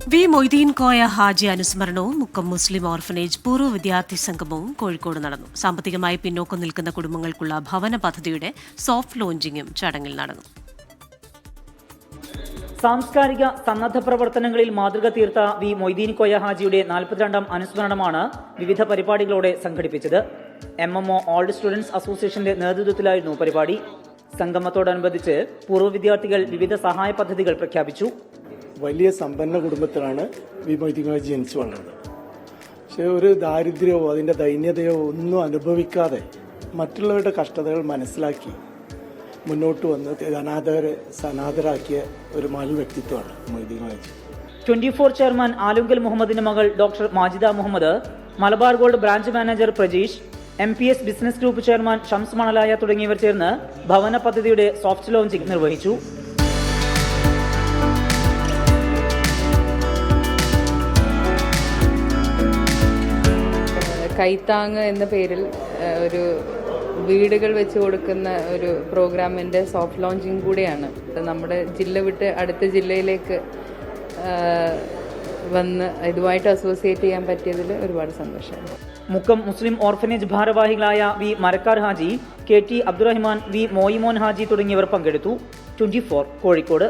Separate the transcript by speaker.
Speaker 1: V Moideen Koya Haji അനുസ്മരണവും Mukkam Muslim orphanage പൂർവ്വ വിദ്യാർത്ഥി സംഗമവും കോഴിക്കോട് നടന്നു. സാമ്പത്തികമായി പിന്നോക്കം നിൽക്കുന്ന കുടുംബങ്ങൾക്കുള്ള ഭവന പദ്ധതിയുടെ സോഫ്റ്റ് ലോഞ്ചിങ്ങും ചടങ്ങിൽ നടന്നു.
Speaker 2: സാംസ്കാരിക സന്നദ്ധ പ്രവർത്തനങ്ങളിൽ മാതൃക തീർത്ത വി മൊയ്തീൻ കോയ ഹാജിയുടെ 42ാം അനുസ്മരണമാണ് വിവിധ പരിപാടികളോടെ സംഘടിപ്പിച്ചത്. MMO ഓൾഡ് സ്റ്റുഡൻസ് അസോസിയേഷന്റെ നേതൃത്വത്തിലായിരുന്നു പരിപാടി. സംഗമത്തോടനുബന്ധിച്ച് പൂർവ്വ വിദ്യാർത്ഥികൾ വിവിധ സഹായ പദ്ധതികൾ പ്രഖ്യാപിച്ചു.
Speaker 3: വലിയ സമ്പന്ന കുടുംബത്തിലാണ് വി മൊയ്തീൻ കോയ ജനിച്ചു വളർന്നത്. പക്ഷെ ഒരു ദാരിദ്ര്യമോ അതിന്റെ ദൈന്യതയോ ഒന്നും അനുഭവിക്കാതെ മറ്റുള്ളവരുടെ കഷ്ടതകൾ മനസ്സിലാക്കി മുന്നോട്ട് വന്ന് അനാഥരെ സനാഥരാക്കിയ ഒരു മഹൽ വ്യക്തിത്വമാണ് മൊയ്തീൻ കോയ.
Speaker 2: 24 ചെയർമാൻ ആലുങ്കൽ മുഹമ്മദിന്റെ മകൾ doctor Majida Muhammad, Malabar Gold branch manager Prajeesh, MPS business group chairman Shams Manalaya തുടങ്ങിയവർ ചേർന്ന് ഭവന പദ്ധതിയുടെ സോഫ്റ്റ് ലോഞ്ചിംഗ് നിർവഹിച്ചു.
Speaker 4: കൈത്താങ് എന്ന പേരിൽ ഒരു വീടുകൾ വെച്ച് കൊടുക്കുന്ന ഒരു പ്രോഗ്രാമിൻ്റെ സോഫ്റ്റ് ലോഞ്ചിങ് കൂടിയാണ്. നമ്മുടെ ജില്ല വിട്ട് അടുത്ത ജില്ലയിലേക്ക് വന്ന് ഇതുമായിട്ട് അസോസിയേറ്റ് ചെയ്യാൻ പറ്റിയതിൽ ഒരുപാട് സന്തോഷമാണ്.
Speaker 2: മുക്കം മുസ്ലിം ഓർഫനേജ് ഭാരവാഹികളായ V Marakkar Haji, KT Abdurahman, V Moimon Haji തുടങ്ങിയവർ പങ്കെടുത്തു. 24 കോഴിക്കോട്.